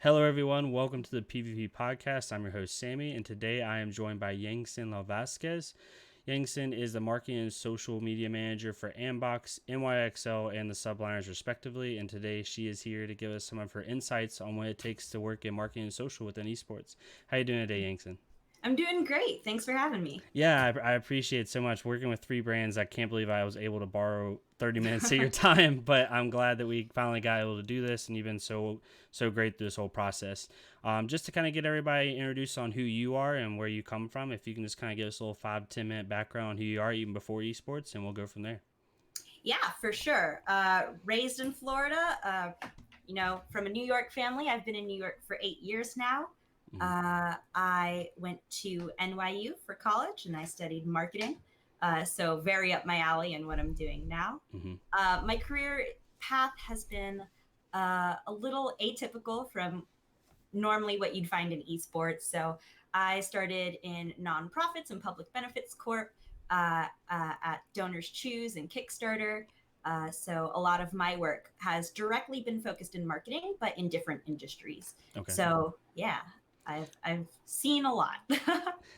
Hello, everyone. Welcome to the PvP podcast. I'm your host, Sammy, and today I am joined by Yangsin Vasquez. Yangsin is the marketing and social media manager for Andbox, NYXL, and the Subliners, respectively. And today she is here to give us some of her insights on what it takes to work in marketing and social within esports. How you doing today, Yangsin? I'm doing great. Thanks for having me. Yeah, I appreciate it so much. Working with three brands, I can't believe I was able to borrow 30 minutes of your time, but I'm glad that we finally got able to do this, and you've been so great through this whole process. Just to kind of get everybody introduced on who you are and where you come from, if you can just kind of give us a little 5 to 10 minute background on who you are even before esports, and we'll go from there. Yeah, for sure. Raised in Florida, from a New York family. I've been in New York for 8 years now. I went to NYU for college and I studied marketing. So very up my alley in what I'm doing now. Mm-hmm. My career path has been a little atypical from normally what you'd find in esports. So I started in nonprofits and public benefits corp at Donors Choose and Kickstarter. So a lot of my work has directly been focused in marketing, but in different industries. Okay. So yeah, I've seen a lot.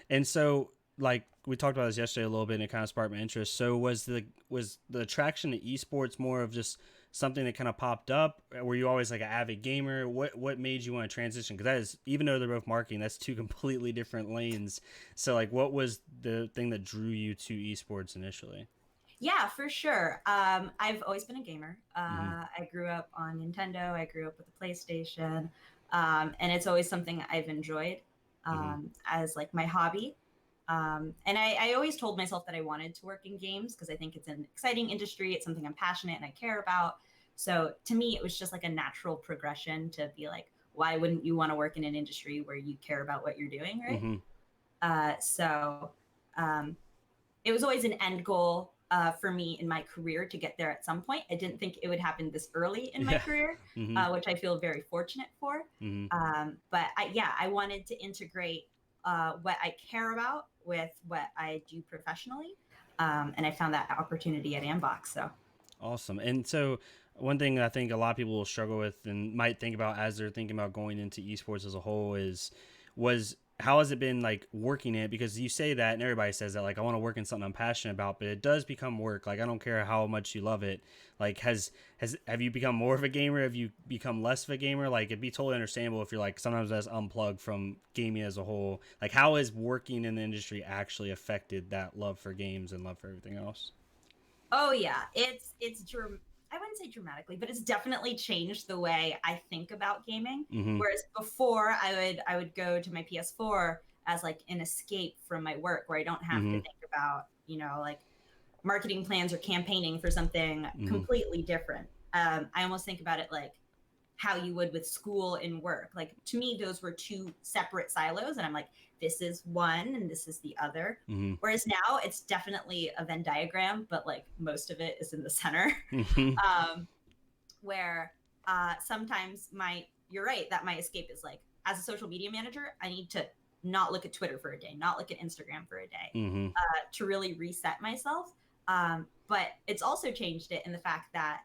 And so, like we talked about this yesterday a little bit, and it kind of sparked my interest. So was the attraction to esports more of just something that kind of popped up? Were you always like an avid gamer? What made you want to transition? Because that is, even though they're both marketing, that's two completely different lanes. So like, what was the thing that drew you to esports initially? Yeah, for sure. I've always been a gamer. Mm-hmm. I grew up on Nintendo. I grew up with the PlayStation, and it's always something I've enjoyed Mm-hmm. as like my hobby. And I always told myself that I wanted to work in games because I think it's an exciting industry. It's something I'm passionate and I care about. So to me, it was just like a natural progression to be like, why wouldn't you want to work in an industry where you care about what you're doing, right? Mm-hmm. So um, it was always an end goal for me in my career to get there at some point. I didn't think it would happen this early in my Yeah. career, Mm-hmm. which I feel very fortunate for. Mm-hmm. But I wanted to integrate what I care about with what I do professionally. And I found that opportunity at Andbox. So Awesome. And so one thing I think a lot of people will struggle with and might think about as they're thinking about going into esports as a whole is was how has it been like working it? Because you say that and everybody says that, like, I want to work in something I'm passionate about, but it does become work. Like, I don't care how much you love it. Like, have you become more of a gamer? Have you become less of a gamer? Like, it'd be totally understandable if you're like sometimes that's unplugged from gaming as a whole. Like, how has working in the industry actually affected that love for games and love for everything else? oh yeah, I wouldn't say dramatically, but it's definitely changed the way I think about gaming. Mm-hmm. Whereas before, I would go to my PS4 as like an escape from my work, where I don't have to Mm-hmm. think about like marketing plans or campaigning for something Mm-hmm. completely different. I almost think about it like how you would with school and work. Like to me, those were two separate silos, and I'm like, this is one and this is the other. Mm-hmm. Whereas now it's definitely a Venn diagram, but like most of it is in the center. Mm-hmm. um, where sometimes you're right, that my escape is like, as a social media manager, I need to not look at Twitter for a day, not look at Instagram for a day, Mm-hmm. to really reset myself. But it's also changed it in the fact that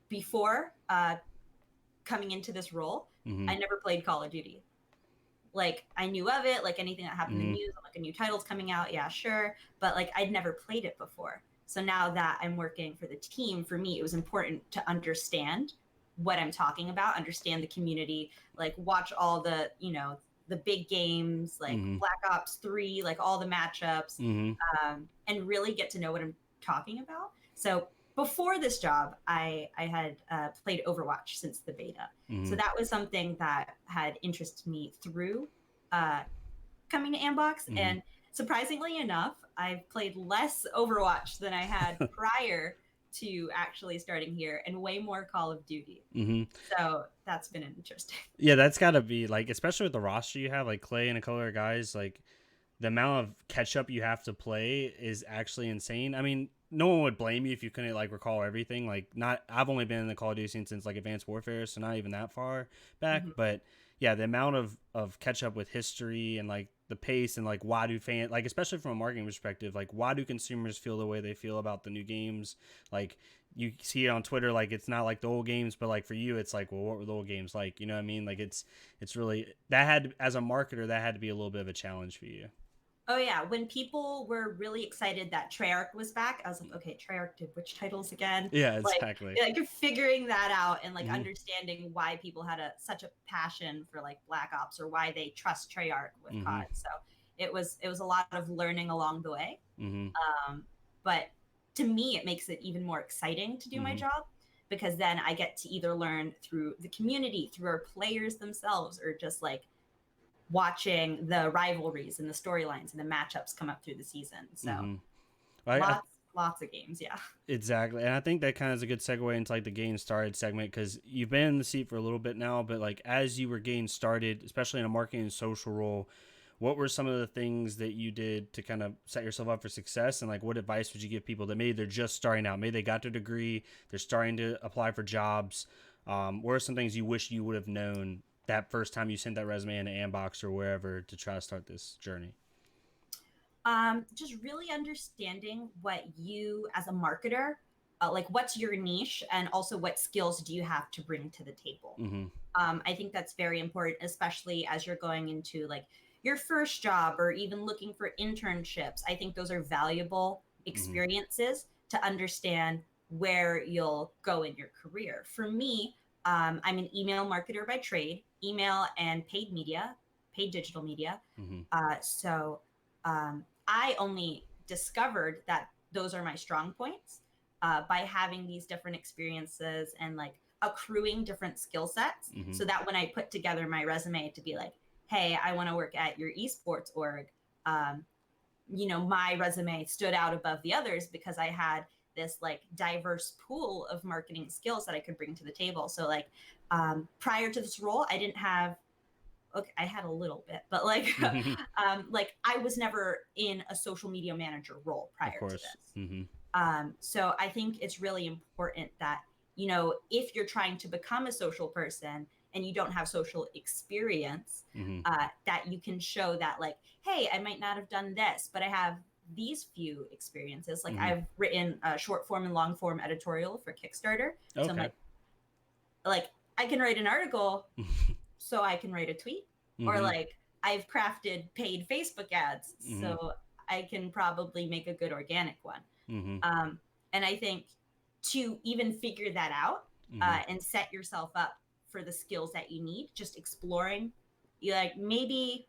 before coming into this role, Mm-hmm. I never played Call of Duty. Like I knew of it, like anything that happened in Mm-hmm. the news, like a new title's coming out, yeah, sure. But like I'd never played it before. So now that I'm working for the team, for me, it was important to understand what I'm talking about, understand the community, like watch all the, the big games, like Mm-hmm. Black Ops 3, like all the matchups, Mm-hmm. and really get to know what I'm talking about. So before this job, I had played Overwatch since the beta. Mm-hmm. So that was something that had interested me through uh, coming to Ambox. Mm-hmm. And surprisingly enough, I've played less Overwatch than I had prior to actually starting here, and way more Call of Duty. Mm-hmm. So that's been interesting. Yeah, that's got to be like, especially with the roster you have, like Clay and a couple of guys, like the amount of catch up you have to play is actually insane. I mean, no one would blame you if you couldn't like recall everything. Like, not, I've only been in the Call of Duty scene since like Advanced Warfare, so not even that far back. Mhm. But yeah, the amount of catch up with history and like the pace and like why do fans like, especially from a marketing perspective, like why do consumers feel the way they feel about the new games? Like you see it on Twitter, like it's not like the old games, but like for you, it's like, well, what were the old games like? You know what I mean? Like it's really that had as a marketer that had to be a little bit of a challenge for you. Oh yeah, when people were really excited that Treyarch was back, I was like, okay, Treyarch did which titles again? Yeah, Like, exactly. like figuring that out and like Hmm. understanding why people had such a passion for like Black Ops or why they trust Treyarch with Hmm. COD. So it was a lot of learning along the way. Hmm. Um, but to me, it makes it even more exciting to do my Hmm. job because then I get to either learn through the community, through our players themselves, or just like watching the rivalries and the storylines and the matchups come up through the season. So Hmm. I lots of games, yeah. exactly, and I think that kind of is a good segue into like the getting started segment because you've been in the seat for a little bit now, but like as you were getting started, especially in a marketing and social role, what were some of the things that you did to kind of set yourself up for success, and like what advice would you give people that maybe they're just starting out, maybe they got their degree, they're starting to apply for jobs? What are some things you wish you would have known that first time you sent that resume into Andbox or wherever to try to start this journey? Just really understanding what you as a marketer, like what's your niche and also what skills do you have to bring to the table. Mm-hmm. I think that's very important, especially as you're going into like your first job or even looking for internships. I think those are valuable Mm-hmm. experiences to understand where you'll go in your career. For me, I'm an email marketer by trade, email and paid media, paid digital media. Mm-hmm. I only discovered that those are my strong points by having these different experiences and like accruing different skill sets Mm-hmm. so that when I put together my resume to be like, hey, I want to work at your esports org, um, my resume stood out above the others because I had this like diverse pool of marketing skills that I could bring to the table. So like prior to this role, I didn't have okay, I had a little bit, but Mm-hmm. like I was never in a social media manager role Of prior to course. this. Mm-hmm. So I think it's really important that, if you're trying to become a social person and you don't have social experience, Mm-hmm. that you can show that, like, hey, I might not have done this, but I have these few experiences. Like, Mm-hmm. I've written a short form and long form editorial for Kickstarter. So I'm Okay. like, I can write an article, so I can write a tweet, or Mm-hmm. like I've crafted paid Facebook ads, Mm-hmm. so I can probably make a good organic one. Mm-hmm. Um, and I think to even figure that out Mm-hmm. and set yourself up for the skills that you need, just exploring, you like maybe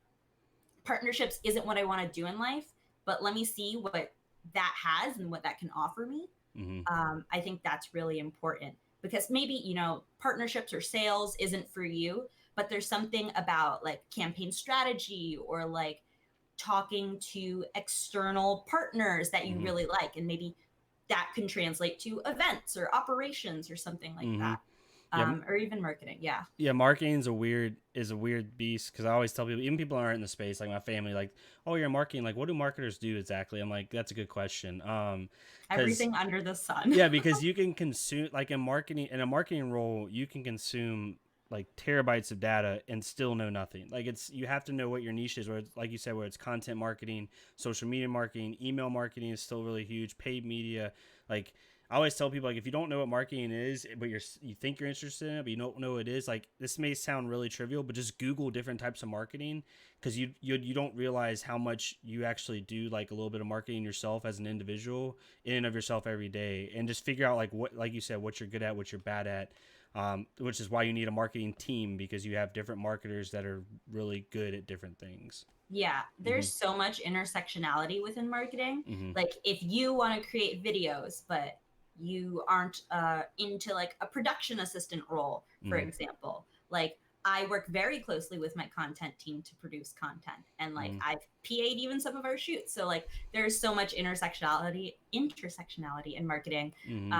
partnerships isn't what I want to do in life, but let me see what that has and what that can offer me. Mm-hmm. I think that's really important because maybe, partnerships or sales isn't for you, but there's something about like campaign strategy or like talking to external partners that you Mm-hmm. really like. And maybe that can translate to events or operations or something like Mm-hmm. that. Yeah. Or even marketing. Yeah. Yeah. Marketing is a weird beast because I always tell people, even people who aren't in the space, like my family, like, oh, you're marketing. Like, what do marketers do exactly? I'm like, that's a good question. Because Everything under the sun. yeah, because you can consume like in a marketing role, you can consume like terabytes of data and still know nothing. Like it's you have to know what your niche is. Where it's, like you said, where it's content marketing, social media marketing, email marketing is still really huge. Paid media, like I always tell people, like if you don't know what marketing is, but you think you're interested in it, but you don't know what it is, like this may sound really trivial, but just Google different types of marketing because you don't realize how much you actually do like a little bit of marketing yourself as an individual in and of yourself every day, and just figure out like what, like you said, what you're good at, what you're bad at, which is why you need a marketing team because you have different marketers that are really good at different things. Yeah, Mm-hmm. there's so much intersectionality within marketing. Mm-hmm. Like if you want to create videos, but you aren't into like a production assistant role, for Mm-hmm. example, like I work very closely with my content team to produce content, and like Mm-hmm. I've PA'd even some of our shoots. So like there's so much intersectionality in marketing Mm-hmm.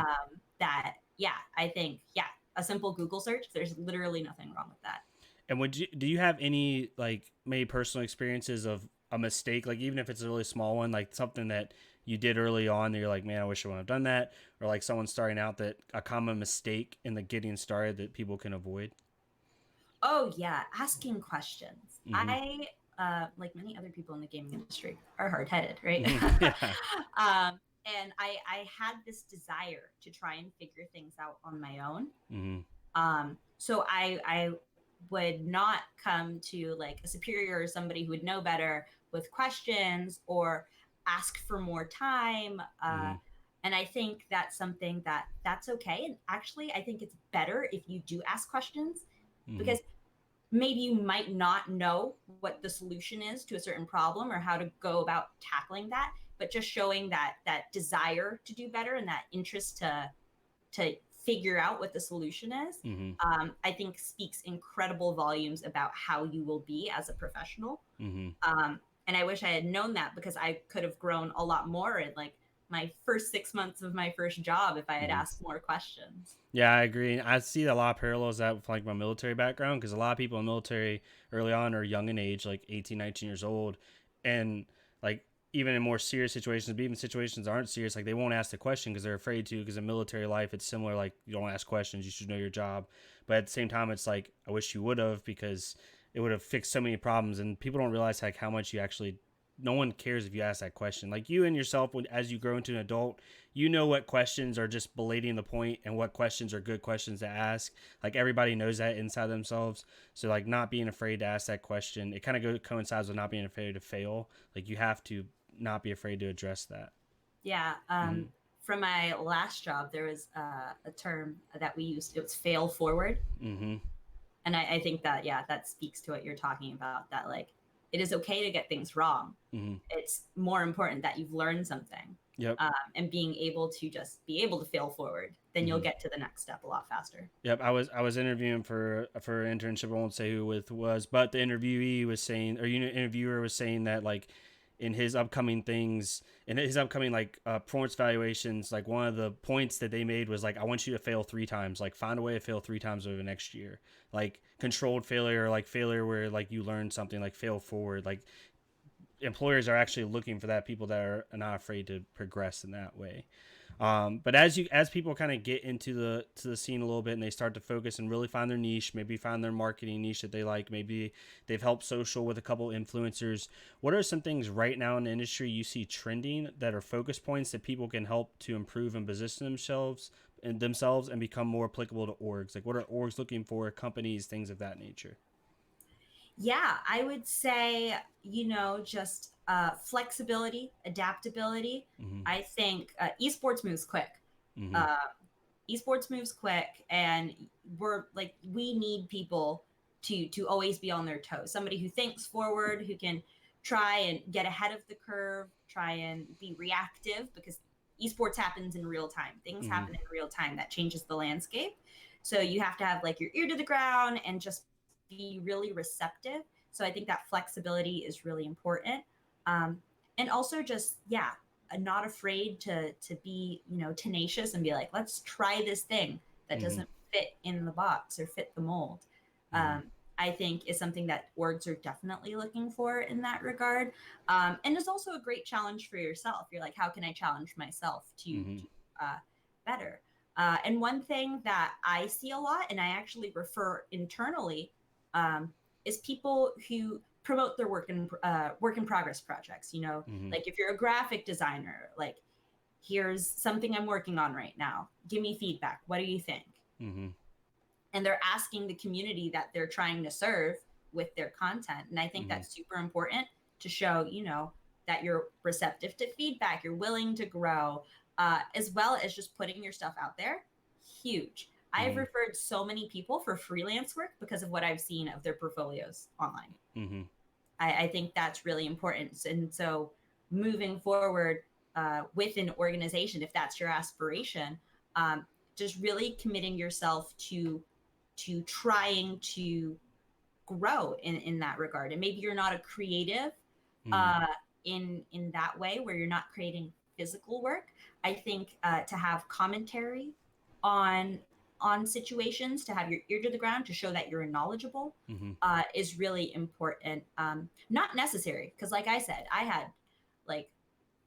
that yeah, I think yeah, a simple Google search, there's literally nothing wrong with that. And would you do you have any like maybe personal experiences of a mistake, like even if it's a really small one, like something that you did early on that you're like, man, I wish I would have done that, or like someone starting out that a common mistake in the getting started that people can avoid? Oh yeah, asking questions. Mm-hmm. like many other people in the gaming industry, are hard headed, right? Yeah. And I had this desire to try and figure things out on my own. Mm-hmm. So I would not come to like a superior or somebody who would know better with questions or ask for more time. Mm-hmm. And I think that's something that's okay. And actually, I think it's better if you do ask questions Mm-hmm. because maybe you might not know what the solution is to a certain problem or how to go about tackling that, but just showing that desire to do better and that interest to figure out what the solution is, Mm-hmm. I think speaks incredible volumes about how you will be as a professional. Mm-hmm. And I wish I had known that because I could have grown a lot more in like my first 6 months of my first job if I had Mm-hmm. asked more questions. Yeah, I agree. I see a lot of parallels that with like my military background because a lot of people in the military early on are young in age, like 18, 19 years old. And like even in more serious situations, but even situations that aren't serious, like they won't ask the question because they're afraid to. Because in military life, it's similar. Like you don't ask questions, you should know your job. But at the same time, it's like I wish you would have because it would have fixed so many problems. And people don't realize like how much you actually. No one cares if you ask that question. Like you and yourself, as you grow into an adult, you know what questions are just belating the point and what questions are good questions to ask. Like everybody knows that inside themselves. So like not being afraid to ask that question, it kind of coincides with not being afraid to fail. Like you have to not be afraid to address that. Yeah. Mm-hmm. From my last job, there was a term that we used. It was fail forward. Mm-hmm. And I think that, yeah, that speaks to what you're talking about, that like it is okay to get things wrong. Mm-hmm. It's more important that you've learned something, Yep. and being able to just be able to fail forward, then you'll Mm-hmm. get to the next step a lot faster. Yep, I was interviewing for an internship. I won't say who with was, but the interviewee was saying, or interviewer was saying that like in his upcoming things, in his upcoming like performance evaluations, like one of the points that they made was like, I want you to fail 3 times, like find a way to fail 3 times over the next year, like controlled failure, like failure where like you learn something, like fail forward, like employers are actually looking for that, people that are not afraid to progress in that way. But as people kind of get into the scene a little bit and they start to focus and really find their niche, maybe find their marketing niche that they like, maybe they've helped social with a couple influencers. What are some things right now in the industry you see trending that are focus points that people can help to improve and position themselves and become more applicable to orgs? Like what are orgs looking for, companies, things of that nature? Yeah, I would say, just flexibility, adaptability. Mm-hmm. I think esports moves quick. Mm-hmm. Uh, Esports moves quick, and we need people to always be on their toes. Somebody who thinks forward, who can try and get ahead of the curve, try and be reactive, because esports happens in real time. Things Mm-hmm. happen in real time that changes the landscape. So you have to have like your ear to the ground and just be really receptive. So I think that flexibility is really important. Um, and also just, yeah, not afraid to be, tenacious and be like, let's try this thing that Mm-hmm. doesn't fit in the box or fit the mold. Mm-hmm. um, I think is something that orgs are definitely looking for in that regard. And it's also a great challenge for yourself. You're like, how can I challenge myself Mm-hmm. to better? And one thing that I see a lot, and I actually refer internally, um, is people who promote their work in progress projects. Mm-hmm. Like if you're a graphic designer, like here's something I'm working on right now. Give me feedback. What do you think? Mm-hmm. And they're asking the community that they're trying to serve with their content. And I think Mm-hmm. that's super important to show, that you're receptive to feedback, you're willing to grow, as well as just putting your stuff out there. Huge. I've Mm-hmm. referred so many people for freelance work because of what I've seen of their portfolios online. Mm-hmm. I think that's really important. And so moving forward with an organization, if that's your aspiration, um, just really committing yourself to trying to grow in that regard. And maybe you're not a creative Mm-hmm. uh, in that way where you're not creating physical work. I think to have commentary on on situations, to have your ear to the ground, to show that you're knowledgeable, Mm-hmm. is really important. Not necessary, because like I said, I had like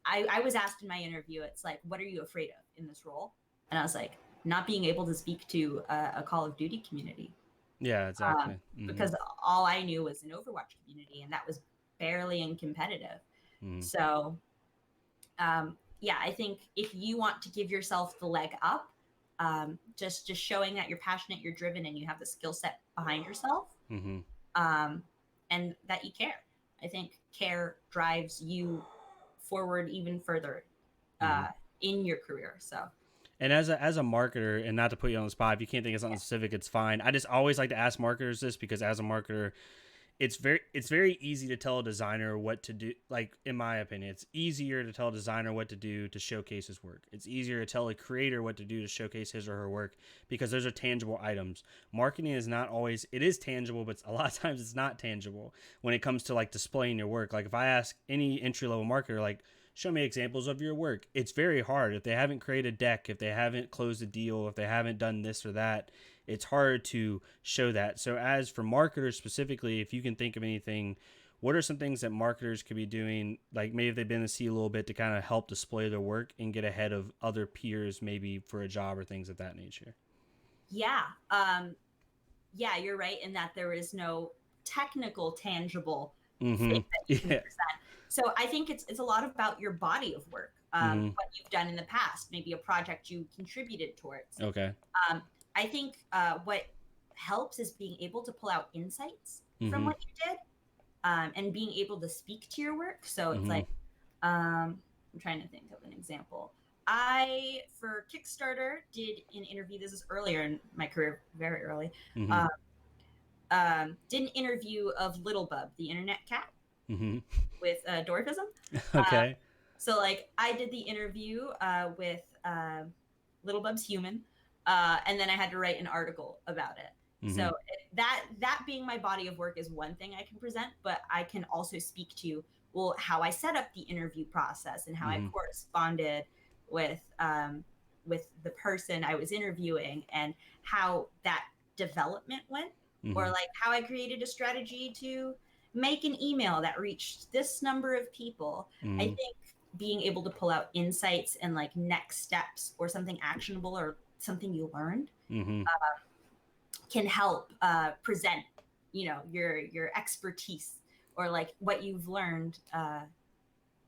I was asked in my interview, it's like, what are you afraid of in this role? And I was like, not being able to speak to a Call of Duty community, Yeah, um, exactly. Mm-hmm. because all I knew was an Overwatch community, and that was barely in competitive. Mm-hmm. So yeah, I think if you want to give yourself the leg up, just showing that you're passionate, you're driven, and you have the skill set behind yourself, Mm-hmm. um, and that you care. I think care drives you forward even further Mm-hmm. uh, in your career. So And as a marketer, and not to put you on the spot, if you can't think of something specific, it's fine. I just always like to ask marketers this because as a marketer, it's very easy to tell a designer what to do. Like in my opinion, it's easier to tell a designer what to do to showcase his work. It's easier to tell a creator what to do to showcase his or her work because those are tangible items. Marketing is not always, it is tangible, but a lot of times it's not tangible when it comes to like displaying your work. Like if I ask any entry level marketer, like, show me examples of your work, it's very hard if they haven't created a deck, if they haven't closed a deal, if they haven't done this or that. It's hard to show that. So as for marketers specifically, if you can think of anything, what are some things that marketers could be doing, like maybe if they've been in the sea a little bit, to kind of help display their work and get ahead of other peers, maybe for a job or things of that nature? yeah, yeah, you're right in that there is no technical, tangible thing Mm-hmm. that you can Yeah. present. So I think it's a lot about your body of work, Mm-hmm. what you've done in the past, maybe a project you contributed towards. Okay. Um, I think what helps is being able to pull out insights from Mm-hmm. what you did, and being able to speak to your work. So it's Mm-hmm. like, I'm trying to think of an example. For Kickstarter, did an interview. This is earlier in my career, very early. Mm-hmm. Um, did an interview of Little Bub, the internet cat, Mm-hmm. with dwarfism. Uh, Okay. so like I did the interview with Little Bub's human, and then I had to write an article about it. Mm-hmm. So that being my body of work is one thing I can present, but I can also speak to, well, how I set up the interview process and how I Mm-hmm. corresponded with with the person I was interviewing and how that development went, or Mm-hmm. like how I created a strategy to make an email that reached this number of people. I Mm-hmm. think being able to pull out insights and like next steps or something actionable or something you learned Mm-hmm. can help present, your expertise or like what you've learned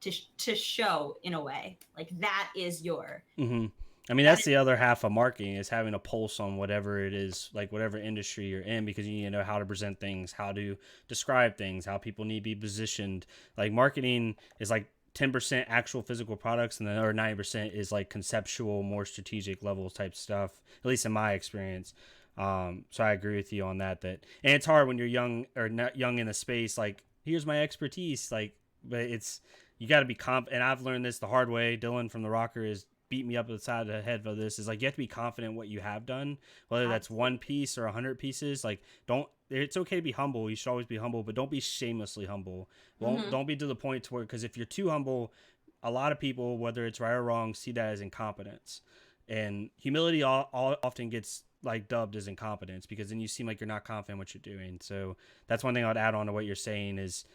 to show in a way like that is your Mm-hmm. I mean, that that's is the other half of marketing is having a pulse on whatever it is, like whatever industry you're in, because you need to know how to present things, how to describe things, how people need to be positioned. Like marketing is like 10% actual physical products, and the other 90% is like conceptual, more strategic level type stuff, at least in my experience. So I agree with you on that. And it's hard when you're young or not young in the space. Like, here's my expertise. Like, but it's, you got to be and I've learned this the hard way. Dylan from the Rocker is beat me up the side of the head for this, is like you have to be confident in what you have done, whether that's one absolutely. piece or 100 pieces. Like, don't, it's okay to be humble, you should always be humble, but don't be shamelessly humble. Won't Mm-hmm. Don't be to the point to where, because if you're too humble, a lot of people, whether it's right or wrong, see that as incompetence. And humility all often gets like dubbed as incompetence, because then you seem like you're not confident in what you're doing. So that's one thing I'd add on to what you're saying is,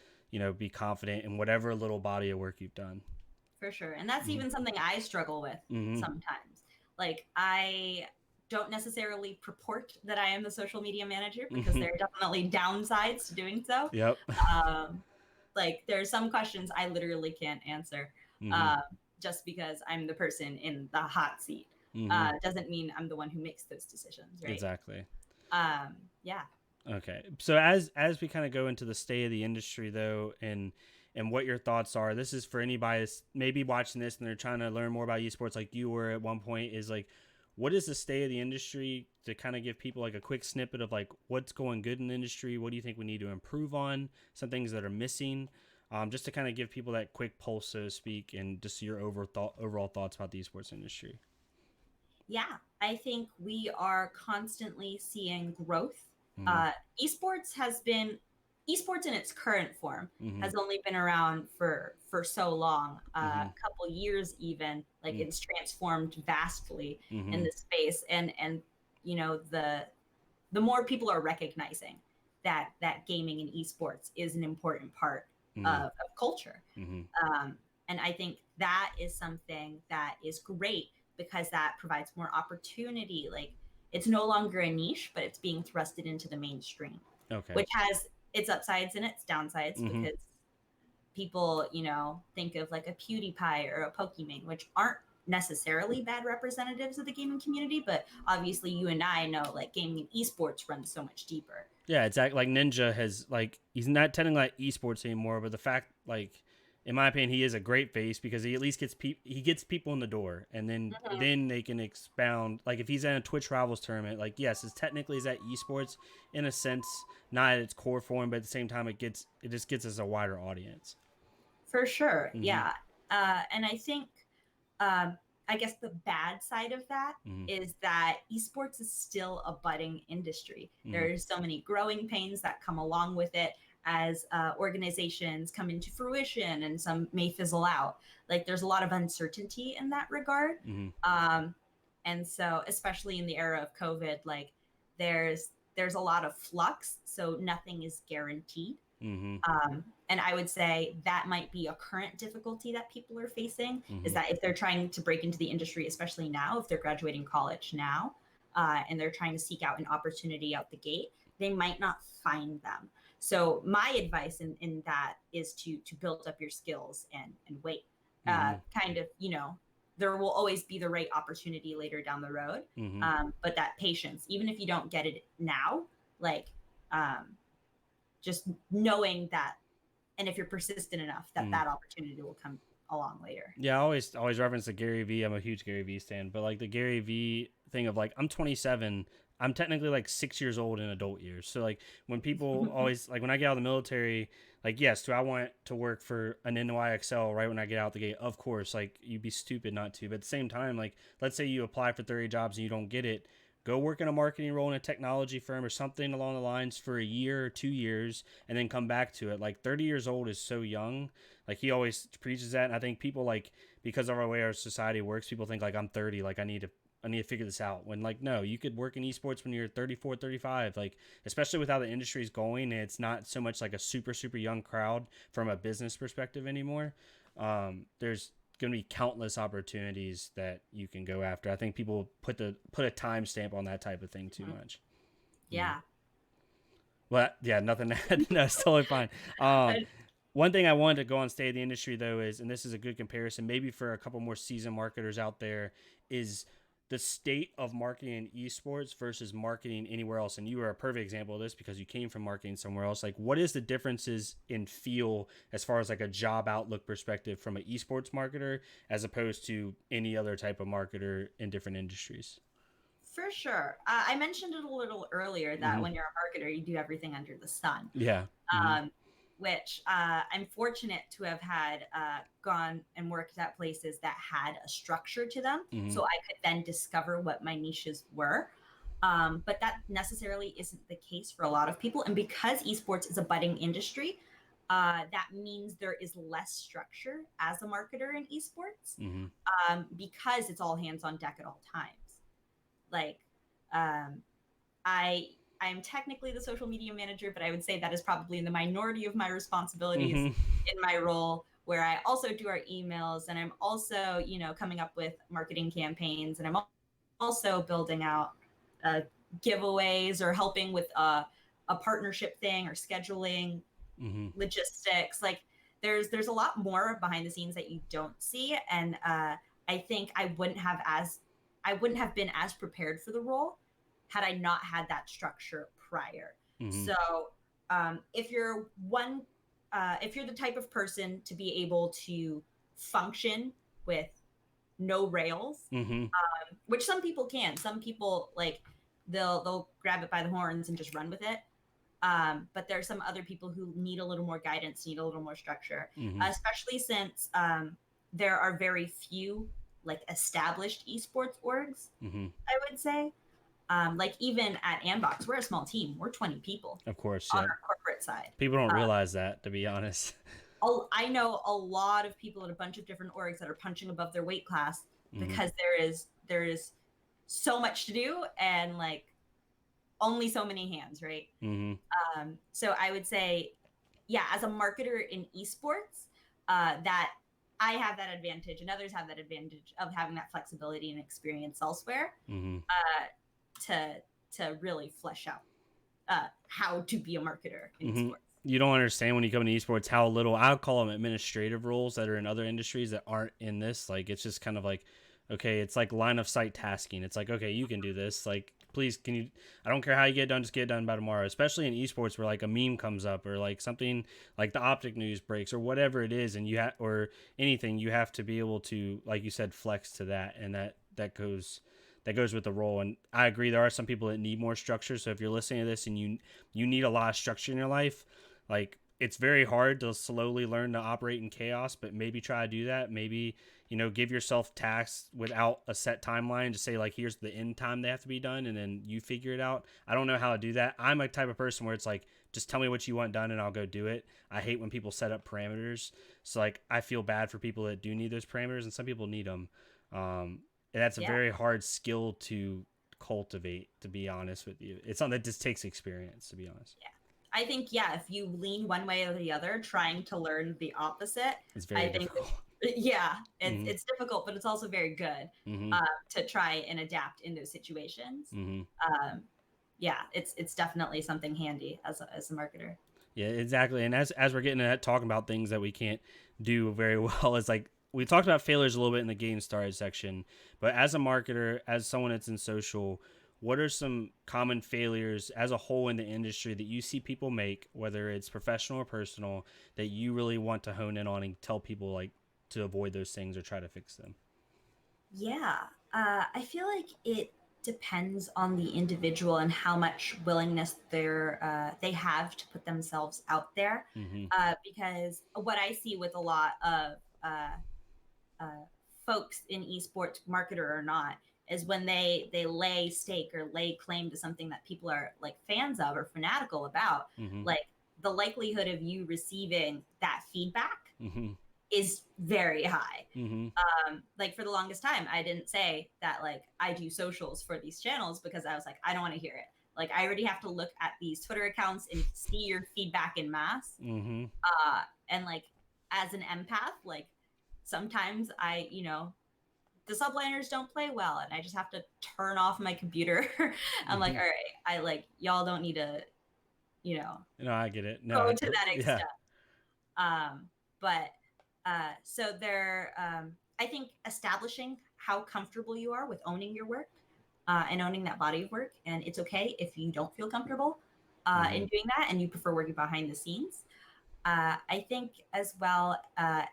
be confident in whatever little body of work you've done. For sure. And that's Mm-hmm. even something I struggle with Mm-hmm. sometimes. Like, I don't necessarily purport that I am the social media manager because Mm-hmm. there are definitely downsides to doing so. Yep. Um, like, there are some questions I literally can't answer, Mm-hmm. uh, just because I'm the person in the hot seat. Mm-hmm. Doesn't mean I'm the one who makes those decisions, right? Exactly. Yeah. Okay. So as we kind of go into the state of the industry though, and what your thoughts are, this is for anybody that's maybe watching this and they're trying to learn more about esports like you were at one point, is like, what is the state of the industry, to kind of give people like a quick snippet of like what's going good in the industry, what do you think we need to improve on, some things that are missing, just to kind of give people that quick pulse, so to speak, and just your overall thoughts about the esports industry. Yeah, I think we are constantly seeing growth. Mm-hmm. Uh, esports has been esports in its current form Mm-hmm. has only been around for so long, a Mm-hmm. couple years even. Like, it's transformed vastly in Mm-hmm. the space, and the more people are recognizing that gaming and esports is an important part Mm-hmm. of culture. Mm-hmm. Um, and I think that is something that is great because that provides more opportunity. Like, it's no longer a niche, but it's being thrusted into the mainstream, Okay. which has its upsides and its downsides Mm-hmm. because people, think of like a PewDiePie or a Pokemon, which aren't necessarily bad representatives of the gaming community, but obviously you and I know like gaming and esports runs so much deeper. Yeah, it's like Ninja has like he's not technically like esports anymore, but the fact like in my opinion he is a great face because he at least gets people in the door, and then they can expound like if he's in a Twitch Rivals tournament, like yes, it's technically is that esports in a sense, not at its core form, but at the same time it just gets us a wider audience. For sure, Mm-hmm. yeah. And I think um, I guess the bad side of that Mm-hmm. is that esports is still a budding industry. Mm-hmm. There's so many growing pains that come along with it as organizations come into fruition and some may fizzle out. Like there's a lot of uncertainty in that regard. Mm-hmm. Um, and so, especially in the era of COVID, like there's a lot of flux, so nothing is guaranteed. Mm-hmm. And I would say that might be a current difficulty that people are facing Mm-hmm. is that if they're trying to break into the industry, especially now, if they're graduating college now, and they're trying to seek out an opportunity out the gate, they might not find them. So my advice in that is to build up your skills and wait. Mm-hmm. Kind of, there will always be the right opportunity later down the road. Mm-hmm. But that patience, even if you don't get it now, like just knowing that, and if you're persistent enough, that opportunity will come along later. Yeah, I always reference the Gary V. I'm a huge Gary V stan, but like the Gary V thing of like I'm 27, I'm technically like 6 years old in adult years. So like when people always like when I get out of the military, like yes, do I want to work for an NYXL right when I get out the gate? Of course, like you'd be stupid not to. But at the same time, like let's say you apply for 30 jobs and you don't get it, go work in a marketing role in a technology firm or something along the lines for a year or 2 years and then come back to it. Like 30 years old is so young. Like he always preaches that, and I think people like because of our way our society works, people think like I'm 30, like I need to figure this out. When like no, you could work in esports when you're 34, 35. Like especially with how the industry is going, and it's not so much like a super young crowd from a business perspective anymore. There's going to be countless opportunities that you can go after. I think people put a timestamp on that type of thing too much. Yeah. Well, yeah, nothing. No, it's totally fine. One thing I wanted to go on state of the industry though is, and this is a good comparison, maybe for a couple more seasoned marketers out there, is the state of marketing in esports versus marketing anywhere else. And you are a perfect example of this because you came from marketing somewhere else. Like, what is the differences in feel as far as like a job outlook perspective from an esports marketer as opposed to any other type of marketer in different industries? For sure. I mentioned it a little earlier that when you're a marketer, you do everything under the sun. Yeah. Which I'm fortunate to have had gone and worked at places that had a structure to them. So I could then discover what my niches were. But that necessarily isn't the case for a lot of people. And because esports is a budding industry, that means there is less structure as a marketer in esports because it's all hands on deck at all times. Like, I'm technically the social media manager, but I would say that is probably in the minority of my responsibilities in my role, where I also do our emails, and I'm also, coming up with marketing campaigns, and I'm also building out giveaways or helping with a partnership thing or scheduling, logistics. Like there's a lot more behind the scenes that you don't see, and I think I wouldn't have been as prepared for the role had I not had that structure prior. So if you're the type of person to be able to function with no rails, which some people can, some people like they'll grab it by the horns and just run with it. But there are some other people who need a little more guidance, need a little more structure, especially since there are very few like established esports orgs, I would say. Like even at Andbox, we're a small team. We're 20 people. Of course, on our corporate side. People don't realize that, to be honest. I know a lot of people at a bunch of different orgs that are punching above their weight class because there is so much to do and like only so many hands, right? So I would say, yeah, as a marketer in esports, that I have that advantage and others have that advantage of having that flexibility and experience elsewhere. To really flesh out how to be a marketer in sports. you don't understand when you come into esports how little, I'll call them administrative roles that are in other industries that aren't in this. Like, it's just kind of like, okay, it's like line of sight tasking. It's like, okay, you can do this. Like, please, can you, I don't care how you get it done, just get it done by tomorrow. Especially in esports where like a meme comes up or like something like the optic news breaks or whatever it is. And you have, or anything, you have to be able to, like you said, flex to that. And that goes with the role. And I agree, there are some people that need more structure. So if you're listening to this and you need a lot of structure in your life, like, it's very hard to slowly learn to operate in chaos, but maybe try to do that. Maybe, give yourself tasks without a set timeline. Just say, like, here's the end time they have to be done, and then you figure it out. I don't know how to do that. I'm a type of person where it's like, just tell me what you want done and I'll go do it. I hate when people set up parameters. So, like, I feel bad for people that do need those parameters, and some people need them. And that's a Yeah. very hard skill to cultivate, to be honest with you. It's something that just takes experience, to be honest. Yeah. I think, yeah, if you lean one way or the other, trying to learn the opposite, It's I very think, difficult. yeah, Mm-hmm. it's difficult, but it's also very good Mm-hmm. to try and adapt in those situations. Mm-hmm. Um, yeah, it's definitely something handy as a marketer. Yeah, exactly. And as we're getting at talking about things that we can't do very well, it's like we talked about failures a little bit in the getting started section, but as a marketer, as someone that's in social, what are some common failures as a whole in the industry that you see people make, whether it's professional or personal, that you really want to hone in on and tell people, like, to avoid those things or try to fix them? Yeah, I feel like it depends on the individual and how much willingness they have to put themselves out there. Mm-hmm. Because what I see with a lot of uh, folks in esports, marketer or not, is when they lay stake or lay claim to something that people are like fans of or fanatical about, Mm-hmm. like the likelihood of you receiving that feedback Mm-hmm. is very high. Mm-hmm. Like for the longest time, I didn't say that like I do socials for these channels because I was like, I don't want to hear it. Like I already have to look at these Twitter accounts and see your feedback in mass. Mm-hmm. And like as an empath, like sometimes the subliners don't play well and I just have to turn off my computer. I'm like, Mm-hmm. all right, I like y'all don't need to, you know, No, I get it. No, go I to don't. that Yeah. extent. But so there, I think establishing how comfortable you are with owning your work and owning that body of work, and it's okay if you don't feel comfortable Mm-hmm. in doing that and you prefer working behind the scenes. I think as well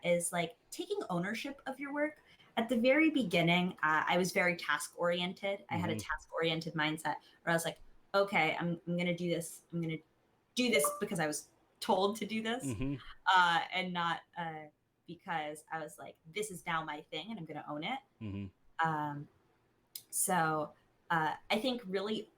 is like taking ownership of your work. At the very beginning, I was very task oriented. I had a Mm-hmm. task oriented mindset where I was like, okay, I'm going to do this. I'm going to do this because I was told to do this Mm-hmm. and not because I was like, this is now my thing and I'm going to own it. Mm-hmm. Um, so I think really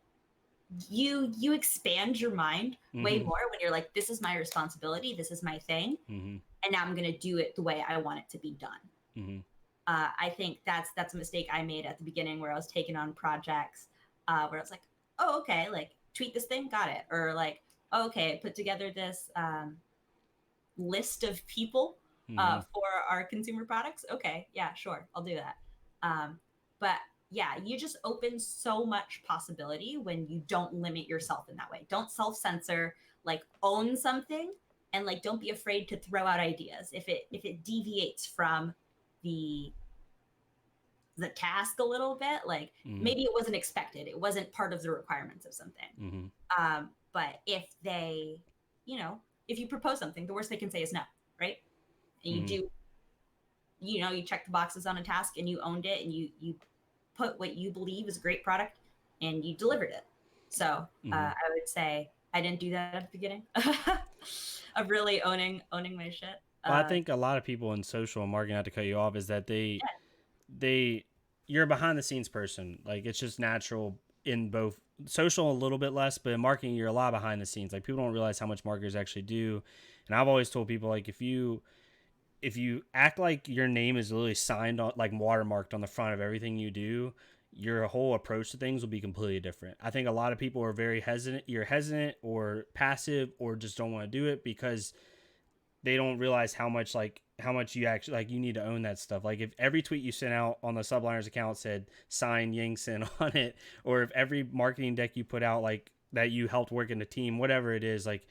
you expand your mind way Mm-hmm. more when you're like, this is my responsibility, this is my thing, Mm-hmm. and now I'm going to do it the way I want it to be done. Mm-hmm. I think that's a mistake I made at the beginning where I was taking on projects where I was like, oh, okay, like tweet this thing, got it. Or like, oh, okay, put together this list of people Mm-hmm. for our consumer products. Okay, yeah, sure, I'll do that. But yeah, you just open so much possibility when you don't limit yourself in that way. Don't self censor, like own something and like don't be afraid to throw out ideas if it deviates from the the task a little bit, like Mm-hmm. maybe it wasn't expected, it wasn't part of the requirements of something. Mm-hmm. But if they, you know, if you propose something, the worst they can say is no, right? And you Mm-hmm. do, you check the boxes on a task and you owned it and you put what you believe is a great product and you delivered it. So Mm-hmm. I would say I didn't do that at the beginning of really owning my shit. Well, I think a lot of people in social and marketing, not to cut you off, is that Yeah, they you're a behind the scenes person. Like, it's just natural in both social a little bit less, but in marketing you're a lot behind the scenes. Like, people don't realize how much marketers actually do. And I've always told people, like, if you act like your name is literally signed on, like watermarked on the front of everything you do, your whole approach to things will be completely different. I think a lot of people are very hesitant. You're hesitant or passive or just don't want to do it because they don't realize how much you actually, like, you need to own that stuff. Like, if every tweet you sent out on the Subliners account said sign Yangsin on it, or if every marketing deck you put out, like, that you helped work in the team, whatever it is, like,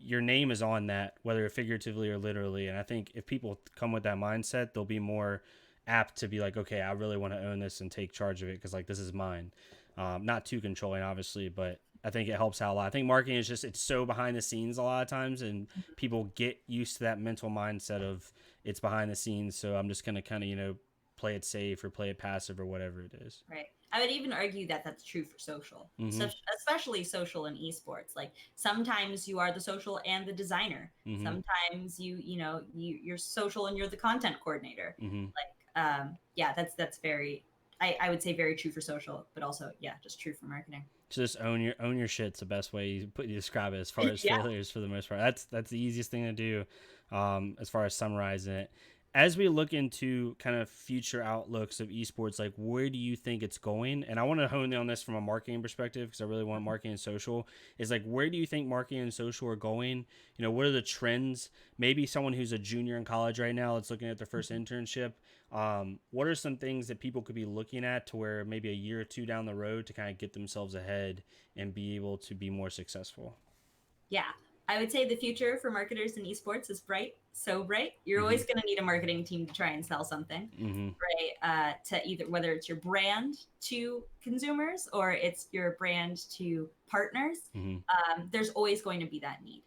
your name is on that, whether figuratively or literally. And I think if people come with that mindset, they'll be more apt to be like, okay, I really want to own this and take charge of it because like this is mine. Not too controlling, obviously, but I think it helps out a lot. I think marketing is just it's so behind the scenes a lot of times, and people get used to that mental mindset of it's behind the scenes. So I'm just gonna kind of play it safe or play it passive or whatever it is. Right. I would even argue that that's true for social, Mm-hmm. especially social and esports. Like sometimes you are the social and the designer. Mm-hmm. Sometimes you're social and you're the content coordinator. Mm-hmm. Like yeah, that's very I would say very true for social, but also yeah, just true for marketing. So just own your shit's the best way you describe it as far as Yeah. failures for the most part. That's the easiest thing to do, as far as summarizing it. As we look into kind of future outlooks of esports, like where do you think it's going? And I want to hone in on this from a marketing perspective because I really want marketing and social. Is like where do you think marketing and social are going? What are the trends? Maybe someone who's a junior in college right now that's looking at their first internship. What are some things that people could be looking at to where maybe a year or two down the road to kind of get themselves ahead and be able to be more successful? Yeah. I would say the future for marketers in esports is bright, so bright. You're Mm-hmm. always going to need a marketing team to try and sell something, Mm-hmm. right? To either whether it's your brand to consumers or it's your brand to partners, Mm-hmm. there's always going to be that need.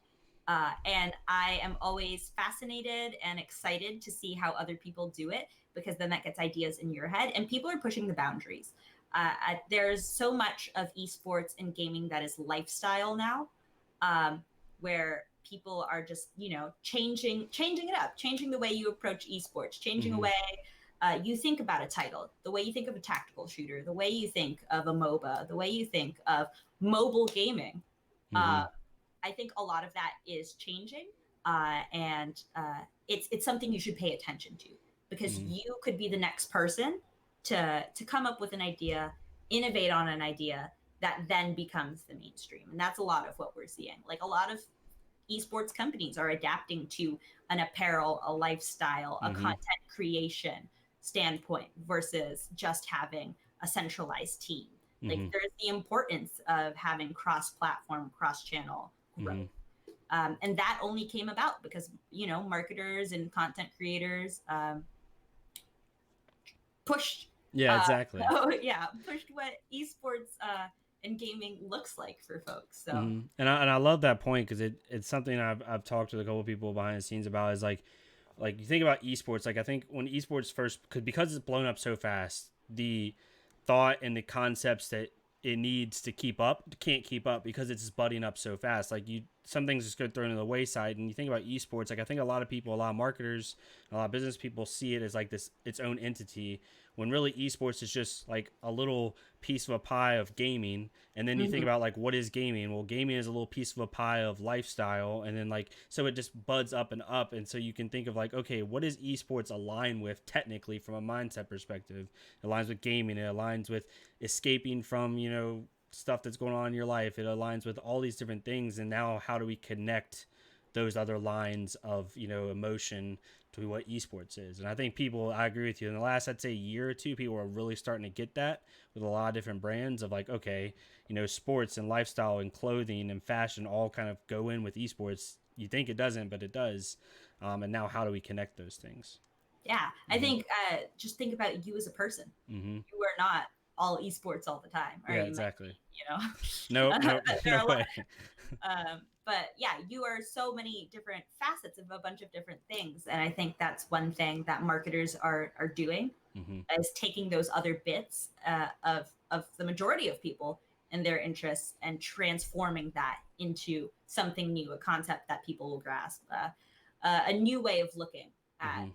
And I am always fascinated and excited to see how other people do it because then that gets ideas in your head and people are pushing the boundaries. There's so much of esports and gaming that is lifestyle now, where people are just changing it up, changing the way you approach esports, changing the Mm-hmm. way you think about a title, the way you think of a tactical shooter, the way you think of a MOBA, the way you think of mobile gaming. Mm-hmm. I think a lot of that is changing, and it's something you should pay attention to because Mm-hmm. you could be the next person to come up with an idea, innovate on an idea that then becomes the mainstream, and that's a lot of what we're seeing. Like a lot of esports companies are adapting to an apparel, a lifestyle, a Mm-hmm. content creation standpoint versus just having a centralized team. Like Mm-hmm. there's the importance of having cross-platform, cross-channel growth. Mm-hmm. And that only came about because marketers and content creators pushed Yeah, uh, exactly. yeah, pushed what esports and gaming looks like for folks. So Mm-hmm. And I love that point because it's something I've talked to a couple of people behind the scenes about is like you think about esports. Like I think when esports first because it's blown up so fast, the thought and the concepts that it needs to keep up can't keep up because it's just budding up so fast. Like some things just get thrown to the wayside. And you think about esports, like I think a lot of people, a lot of marketers, a lot of business people see it as like this its own entity when really esports is just like a little piece of a pie of gaming. And then you think mhm. about like what is gaming? Well, gaming is a little piece of a pie of lifestyle, and then like so it just buds up and up. And so you can think of like, okay, what does esports align with technically from a mindset perspective? It aligns with gaming. It aligns with escaping from stuff that's going on in your life. It aligns with all these different things. And now how do we connect those other lines of emotion to what esports is? And I think I agree with you, in the last I'd say year or two, people are really starting to get that with a lot of different brands of like, okay, sports and lifestyle and clothing and fashion all kind of go in with esports. You think it doesn't, but it does. And now how do we connect those things? Yeah, I Mm-hmm. think just think about you as a person. Mm-hmm. You are not all esports all the time, or Yeah, you might exactly. be, Nope, nope, there no are a lot. way. But yeah, you are so many different facets of a bunch of different things, and I think that's one thing that marketers are doing Mm-hmm. is taking those other bits of the majority of people and their interests and transforming that into something new, a concept that people will grasp, a new way of looking at Mm-hmm.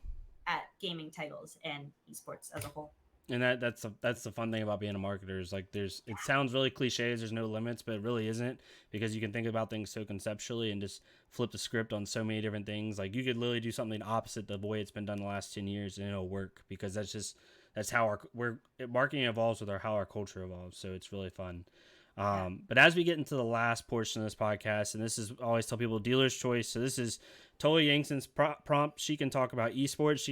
at gaming titles and esports as a whole. And that's the fun thing about being a marketer is like it sounds really cliche, there's no limits, but it really isn't, because you can think about things so conceptually and just flip the script on so many different things. Like you could literally do something opposite the way it's been done the last 10 years and it'll work, because that's how marketing evolves with how our culture evolves. So it's really fun. Yeah. But as we get into the last portion of this podcast, and this is I always tell people dealer's choice. So this is totally Yangsin's prompt. She can talk about esports. She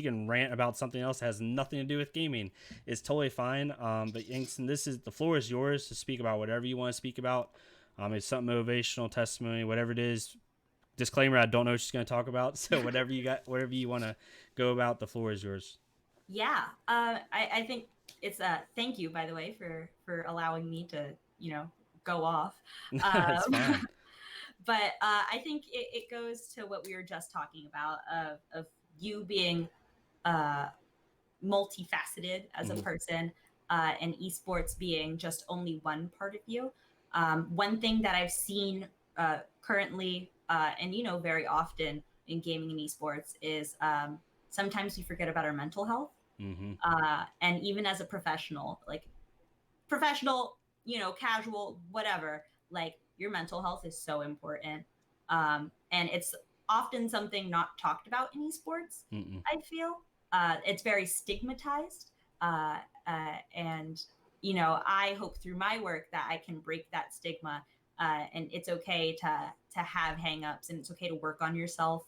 can rant about something else that has nothing to do with gaming. It's totally fine. But Yangsin, the floor is yours to speak about whatever you want to speak about. It's something motivational, testimony, whatever it is. Disclaimer: I don't know what she's going to talk about. So whatever you got, whatever you want to go about, the floor is yours. Yeah, I think it's thank you, by the way, for allowing me to, you know, go off. It's Um, fine. but I think it goes to what we were just talking about of you being uh, multifaceted as a Mm-hmm. person, and esports being just only one part of you. One thing that I've seen currently, and you know, very often in gaming and esports is sometimes we forget about our mental health, Mm-hmm. and even as a professional, like professional, you know, casual, whatever, like your mental health is so important. And it's often something not talked about in esports, Mm-mm. I feel. It's very stigmatized. And, you know, I hope through my work that I can break that stigma. And it's okay to have hangups, and it's okay to work on yourself.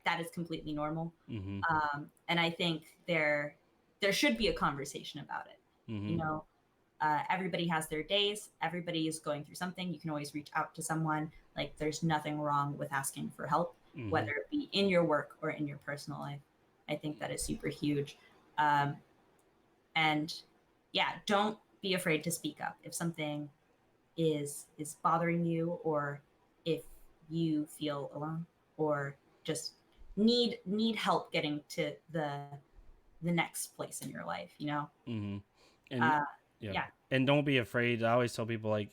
That is completely normal. Mm-hmm. And I think there should be a conversation about it. You Mm-hmm. know, everybody has their days. Everybody is going through something. You can always reach out to someone. Like, there's nothing wrong with asking for help, Mm-hmm. whether it be in your work or in your personal life. I think that is super huge. Um, and yeah, don't be afraid to speak up if something is bothering you, or if you feel alone, or just need help getting to the next place in your life. You know, Mm-hmm. And uh, yeah, yeah. and don't be afraid. I always tell people like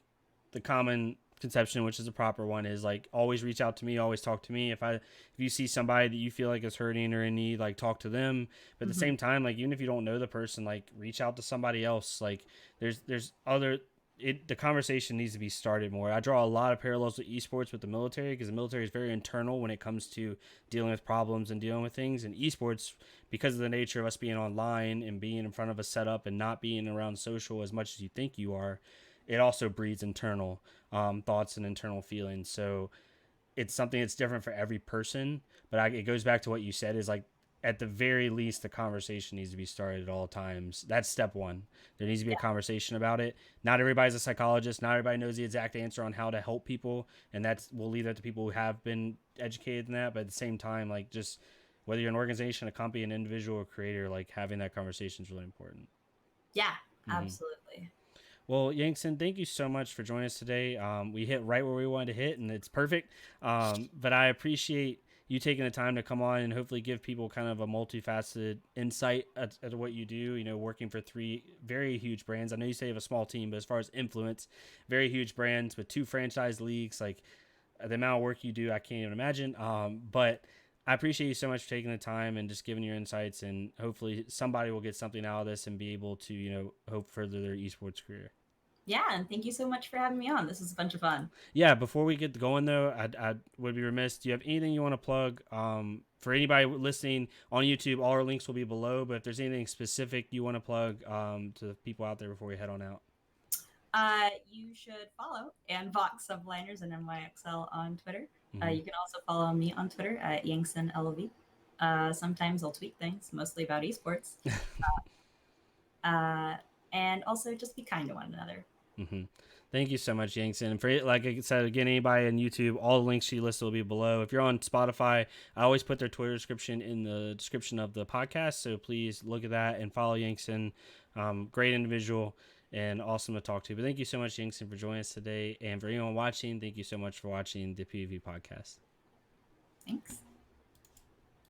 the common conception, which is the proper one, is like always reach out to me, always talk to me. If you see somebody that you feel like is hurting or in need, like talk to them. But at the Hmm. same time, like even if you don't know the person, like reach out to somebody else. Like there's other the conversation needs to be started more. I draw a lot of parallels with esports with the military, because the military is very internal when it comes to dealing with problems and dealing with things. And esports, because of the nature of us being online and being in front of a setup and not being around social as much as you think you are, it also breeds internal thoughts and internal feelings. So it's something that's different for every person. But it goes back to what you said, is like at the very least, the conversation needs to be started at all times. That's step one. There needs to be a Yeah. conversation about it. Not everybody's a psychologist. Not everybody knows the exact answer on how to help people. And we'll leave that to people who have been educated in that. But at the same time, like just whether you're an organization, a company, an individual, or creator, like having that conversation is really important. Yeah, Mm-hmm. absolutely. Well, Yangsin, thank you so much for joining us today. We hit right where we wanted to hit, and it's perfect. But I appreciate you taking the time to come on and hopefully give people kind of a multifaceted insight at what you do. You know, working for three very huge brands. I know you say you have a small team, but as far as influence, very huge brands with two franchise leagues, like the amount of work you do, I can't even imagine. But I appreciate you so much for taking the time and just giving your insights, and hopefully somebody will get something out of this and be able to, hope further their esports career. Yeah, and thank you so much for having me on. This was a bunch of fun. Yeah, before we get going though, I would be remiss. Do you have anything you want to plug? For anybody listening on YouTube, all our links will be below. But if there's anything specific you want to plug to the people out there before we head on out. You should follow Andbox, Subliners, and NYXL on Twitter. Mm-hmm. You can also follow me on Twitter at Yangsin LV. Sometimes I'll tweet things, mostly about esports. Uh, and also just be kind to one another. Mm-hmm. Thank you so much, Yangsin. And for like I said again, anybody on YouTube, all the links she listed will be below. If you're on Spotify, I always put their Twitter description in the description of the podcast, so please look at that and follow Yangsin. Great individual and awesome to talk to. But thank you so much, Yangsin, for joining us today. And for anyone watching, thank you so much for watching the PvP podcast. Thanks.